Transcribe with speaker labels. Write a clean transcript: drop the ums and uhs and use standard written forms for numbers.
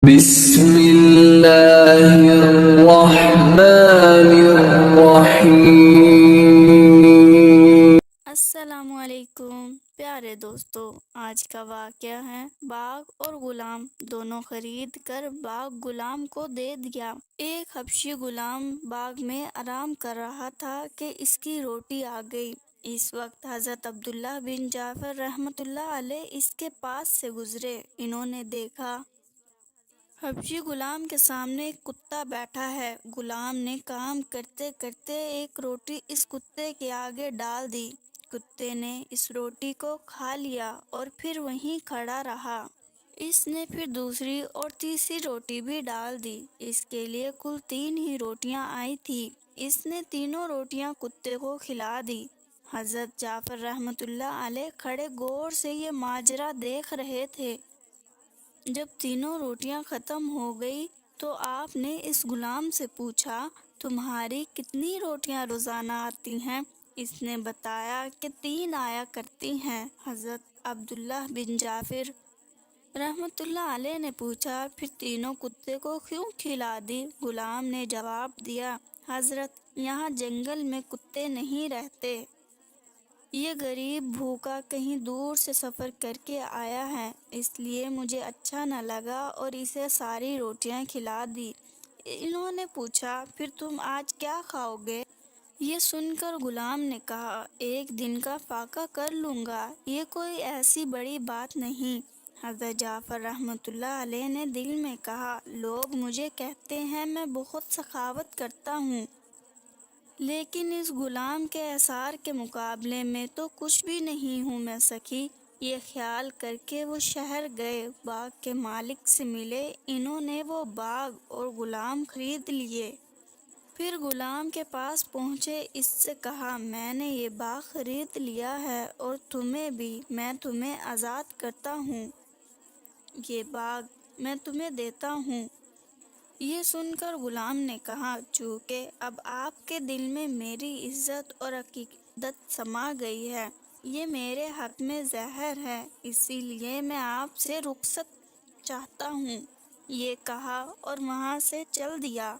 Speaker 1: بسم اللہ الرحمن الرحیم۔
Speaker 2: السلام علیکم پیارے دوستو، آج کا واقعہ ہے باغ اور غلام دونوں خرید کر باغ غلام کو دے دیا۔ ایک حبشی غلام باغ میں آرام کر رہا تھا کہ اس کی روٹی آ گئی۔ اس وقت حضرت عبداللہ بن جعفر رحمۃ اللہ علیہ اس کے پاس سے گزرے۔ انہوں نے دیکھا حبشی غلام کے سامنے ایک کتا بیٹھا ہے۔ غلام نے کام کرتے کرتے ایک روٹی اس کتے کے آگے ڈال دی۔ کتے نے اس روٹی کو کھا لیا اور پھر وہیں کھڑا رہا۔ اس نے پھر دوسری اور تیسری روٹی بھی ڈال دی۔ اس کے لیے کل 3 ہی روٹیاں آئی تھی۔ اس نے تینوں روٹیاں کتے کو کھلا دی۔ حضرت جعفر رحمۃ اللہ علیہ کھڑے غور سے یہ ماجرا دیکھ رہے تھے۔ جب تینوں روٹیاں ختم ہو گئی تو آپ نے اس غلام سے پوچھا، تمہاری کتنی روٹیاں روزانہ آتی ہیں؟ اس نے بتایا کہ 3 آیا کرتی ہیں۔ حضرت عبداللہ بن جعفر رحمۃ اللہ علیہ نے پوچھا، پھر تینوں کتے کو کیوں کھلا دی؟ غلام نے جواب دیا، حضرت یہاں جنگل میں کتے نہیں رہتے۔ یہ غریب بھوکا کہیں دور سے سفر کر کے آیا ہے، اس لیے مجھے اچھا نہ لگا اور اسے ساری روٹیاں کھلا دی۔ انہوں نے پوچھا، پھر تم آج کیا کھاؤ گے؟ یہ سن کر غلام نے کہا، 1 دن کا فاقہ کر لوں گا، یہ کوئی ایسی بڑی بات نہیں۔ حضرت جعفر رحمۃ اللہ علیہ نے دل میں کہا، لوگ مجھے کہتے ہیں میں بہت سخاوت کرتا ہوں، لیکن اس غلام کے اعصار کے مقابلے میں تو کچھ بھی نہیں ہوں میں سخی۔ یہ خیال کر کے وہ شہر گئے، باغ کے مالک سے ملے۔ انہوں نے وہ باغ اور غلام خرید لیے۔ پھر غلام کے پاس پہنچے، اس سے کہا، میں نے یہ باغ خرید لیا ہے اور تمہیں بھی، میں تمہیں آزاد کرتا ہوں، یہ باغ میں تمہیں دیتا ہوں۔ یہ سن کر غلام نے کہا، چونکہ اب آپ کے دل میں میری عزت اور عقیدت سما گئی ہے، یہ میرے حق میں زہر ہے، اسی لیے میں آپ سے رخصت چاہتا ہوں۔ یہ کہا اور وہاں سے چل دیا۔